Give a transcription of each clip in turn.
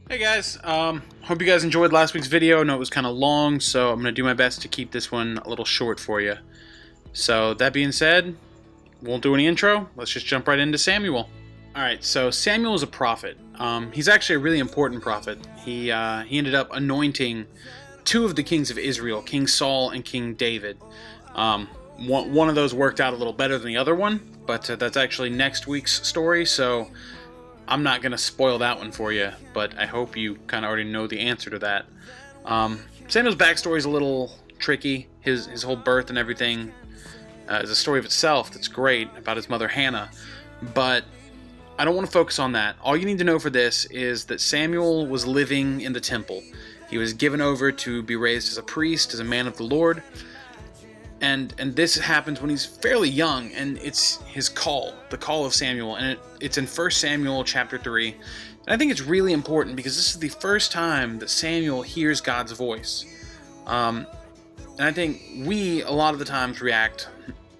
Hey guys, hope you guys enjoyed last week's video. I know it was kind of long, so I'm going to do my best to keep this one a little short for you. So that being said, won't do any intro. Let's just jump right into Samuel. Alright, so Samuel is a prophet. He's actually a really important prophet. He ended up anointing two of the kings of Israel, King Saul and King David. One of those worked out a little better than the other one, but that's actually next week's story, so I'm not going to spoil that one for you, but I hope you kind of already know the answer to that. Samuel's backstory is a little tricky. His whole birth and everything is a story of itself that's great about his mother Hannah, but I don't want to focus on that. All you need to know for this is that Samuel was living in the temple. He was given over to be raised as a priest, as a man of the Lord, and this happens when he's fairly young, and it's his call, the call of Samuel, and it's in 1 Samuel chapter 3. And I think it's really important because this is the first time that Samuel hears God's voice. And I think we, a lot of the times, react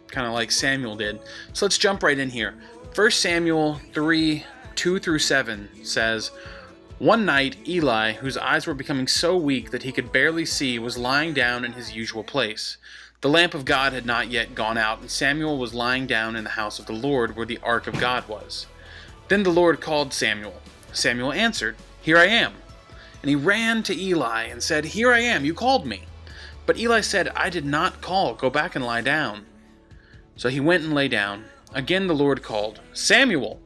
kind of like Samuel did. So let's jump right in here. 1 Samuel 3, 2 through 7 says, "One night, Eli, whose eyes were becoming so weak that he could barely see, was lying down in his usual place. The lamp of God had not yet gone out, and Samuel was lying down in the house of the Lord, where the ark of God was. Then the Lord called Samuel. Samuel answered, 'Here I am.' And he ran to Eli and said, 'Here I am, you called me.' But Eli said, 'I did not call, go back and lie down.' So he went and lay down. Again the Lord called, 'Samuel.'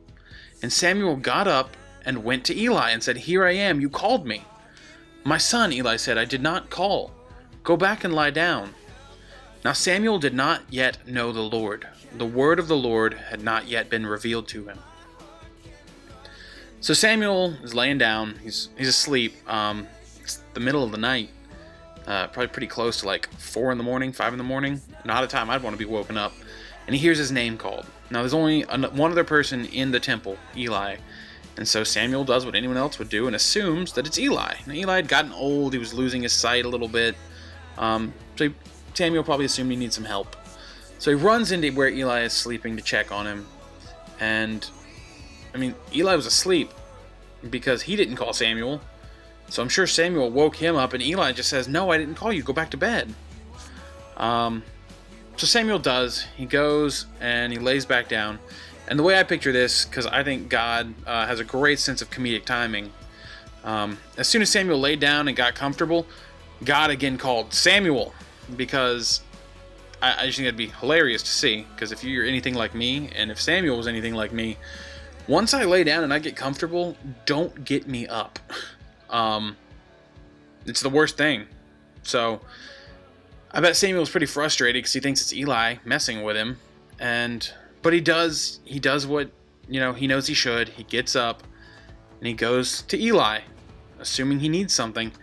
And Samuel got up and went to Eli and said, 'Here I am, you called me.' 'My son,' Eli said, 'I did not call. Go back and lie down.' Now Samuel did not yet know the Lord. The word of the Lord had not yet been revealed to him." So Samuel is laying down. He's asleep. It's the middle of the night. Probably pretty close to like 4 in the morning, 5 in the morning. Not a time I'd want to be woken up. And he hears his name called. Now there's only one other person in the temple, Eli. And so Samuel does what anyone else would do and assumes that it's Eli. Now Eli had gotten old. He was losing his sight a little bit. Samuel probably assumed he needs some help. So he runs into where Eli is sleeping to check on him. And, Eli was asleep because he didn't call Samuel. So I'm sure Samuel woke him up, and Eli just says, "No, I didn't call you. Go back to bed." So Samuel does. He goes and he lays back down. And the way I picture this, because I think God has a great sense of comedic timing, as soon as Samuel laid down and got comfortable, God again called, "Samuel." Because I just think that'd be hilarious to see, because if you're anything like me, and if Samuel was anything like me, once I lay down and I get comfortable, don't get me up. It's the worst thing. So I bet Samuel's pretty frustrated because he thinks it's Eli messing with him, but he does what he knows he should. He gets up and he goes to Eli, assuming he needs something.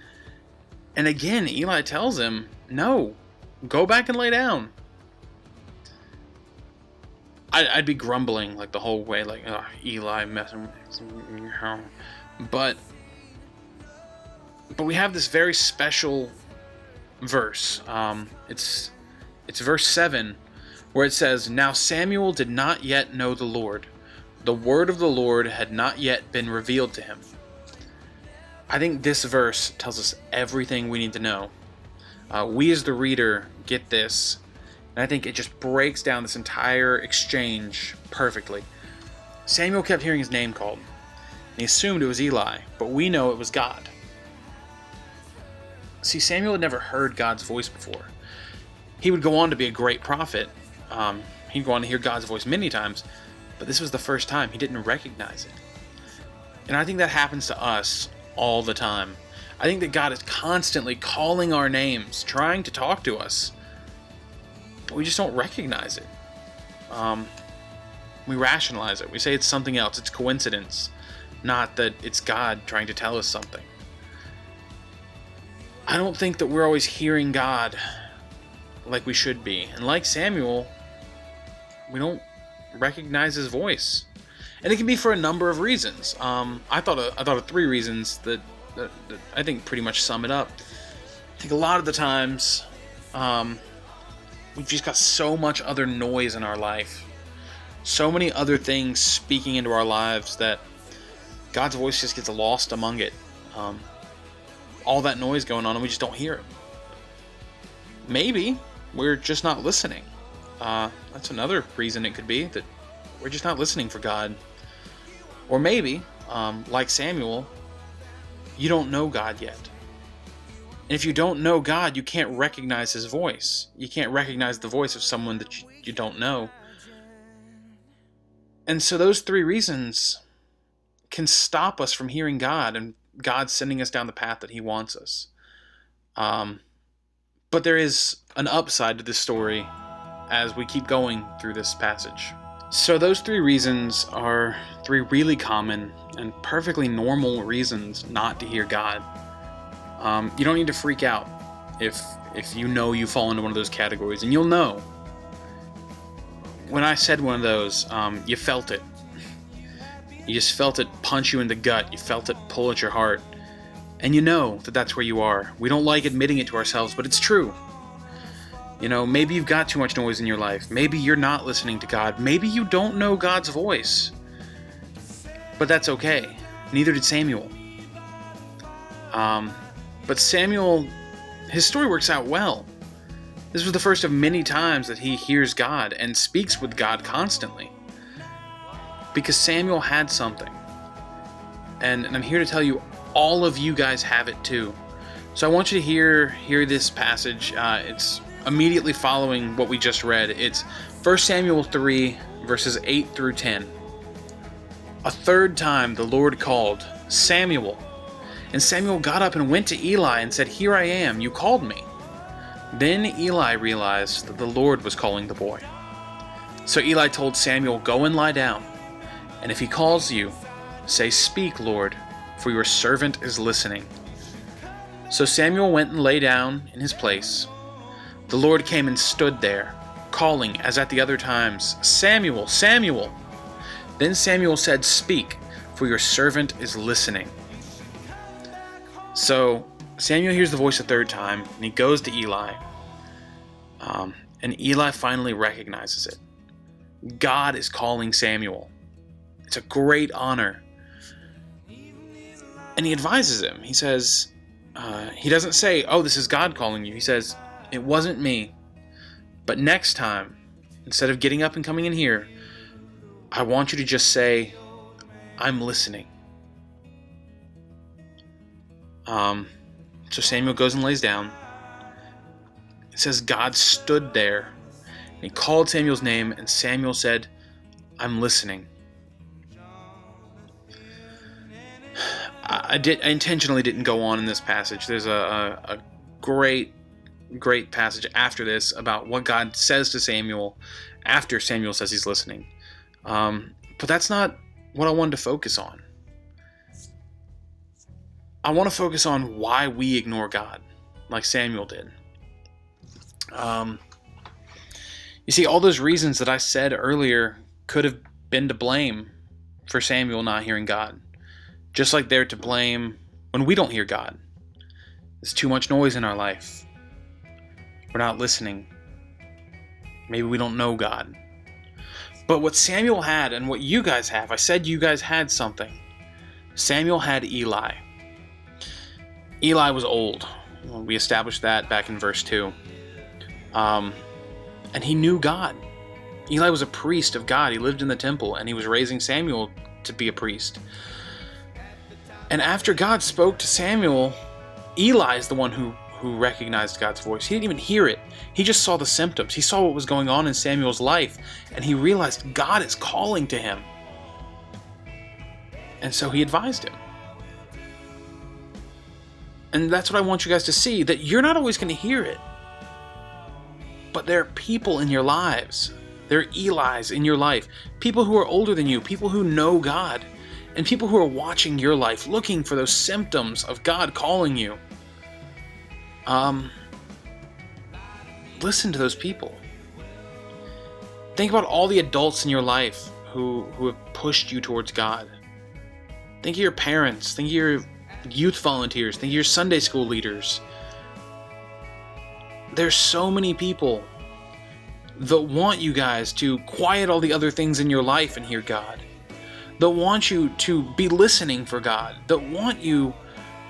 And again, Eli tells him, "No, go back and lay down." I'd be grumbling like the whole way, like, "Oh, Eli messing with me." But we have this very special verse. It's verse 7, where it says, "Now Samuel did not yet know the Lord. The word of the Lord had not yet been revealed to him." I think this verse tells us everything we need to know. We as the reader get this, and I think it just breaks down this entire exchange perfectly. Samuel kept hearing his name called, and he assumed it was Eli, but we know it was God. See, Samuel had never heard God's voice before. He would go on to be a great prophet. He'd go on to hear God's voice many times, but this was the first time he didn't recognize it. And I think that happens to us all the time. I think that God is constantly calling our names, trying to talk to us, but we just don't recognize it. We rationalize it. We say it's something else. It's coincidence, not that it's God trying to tell us something. I don't think that we're always hearing God like we should be. And like Samuel, we don't recognize his voice. And it can be for a number of reasons. I thought of 3 reasons that I think pretty much sum it up. I think a lot of the times we've just got so much other noise in our life, so many other things speaking into our lives, that God's voice just gets lost among it. All that noise going on and we just don't hear it. Maybe we're just not listening. That's another reason it could be, that we're just not listening for God. Or maybe, like Samuel, you don't know God yet. And if you don't know God, you can't recognize his voice. You can't recognize the voice of someone that you don't know. And so those three reasons can stop us from hearing God and God sending us down the path that he wants us. But there is an upside to this story as we keep going through this passage. So those three reasons are three really common and perfectly normal reasons not to hear God. You don't need to freak out if you know you fall into one of those categories, and you'll know. When I said one of those, you felt it. You just felt it punch you in the gut. You felt it pull at your heart. And you know that that's where you are. We don't like admitting it to ourselves, but it's true. You know, maybe you've got too much noise in your life. Maybe you're not listening to God. Maybe you don't know God's voice. But that's okay. Neither did Samuel. But Samuel, his story works out well. This was the first of many times that he hears God and speaks with God constantly. Because Samuel had something. And I'm here to tell you, all of you guys have it too. So I want you to hear this passage. It's immediately following what we just read. It's 1 Samuel 3, verses 8 through 10. A third time the Lord called, Samuel. And Samuel got up and went to Eli and said, Here I am, you called me. Then Eli realized that the Lord was calling the boy. So Eli told Samuel, Go and lie down. And if he calls you, say, Speak, Lord, for your servant is listening. So Samuel went and lay down in his place. The Lord came and stood there, calling, as at the other times, Samuel, Samuel. Then Samuel said, Speak, for your servant is listening. So Samuel hears the voice a third time, and he goes to Eli. And Eli finally recognizes it. God is calling Samuel. It's a great honor. And he advises him. He says, he doesn't say, oh, this is God calling you. He says, it wasn't me. But next time, instead of getting up and coming in here, I want you to just say, I'm listening. So Samuel goes and lays down. It says God stood there. And he called Samuel's name, and Samuel said, I'm listening. I intentionally didn't go on in this passage. There's a great passage after this about what God says to Samuel after Samuel says he's listening. But that's not what I wanted to focus on. I want to focus on why we ignore God, like Samuel did. You see, all those reasons that I said earlier could have been to blame for Samuel not hearing God. Just like they're to blame when we don't hear God. There's too much noise in our life. We're not listening. Maybe we don't know God. But what Samuel had and what you guys have, I said you guys had something. Samuel had Eli. Eli was old. We established that back in verse 2. And he knew God. Eli was a priest of God. He lived in the temple, and he was raising Samuel to be a priest. And after God spoke to Samuel, Eli is the one who recognized God's voice. He didn't even hear it. He just saw the symptoms. He saw what was going on in Samuel's life, and he realized God is calling to him. And so he advised him. And that's what I want you guys to see, that you're not always going to hear it. But there are people in your lives. There are Elis in your life. People who are older than you. People who know God. And people who are watching your life, looking for those symptoms of God calling you. Listen to those people. Think about all the adults in your life who have pushed you towards God. Think of your parents. Think of your youth volunteers. Think of your Sunday school leaders. There's so many people that want you guys to quiet all the other things in your life and hear God. That want you to be listening for God. That want you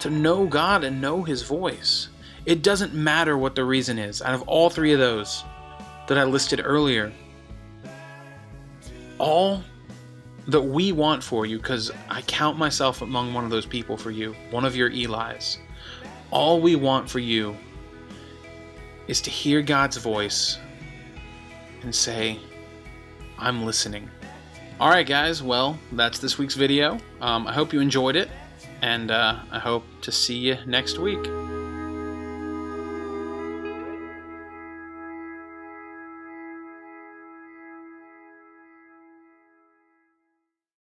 to know God and know His voice. It doesn't matter what the reason is. Out of all three of those that I listed earlier, all that we want for you, because I count myself among one of those people for you, one of your Eli's, all we want for you is to hear God's voice and say, I'm listening. Alright guys, well, that's this week's video. I hope you enjoyed it, and I hope to see you next week.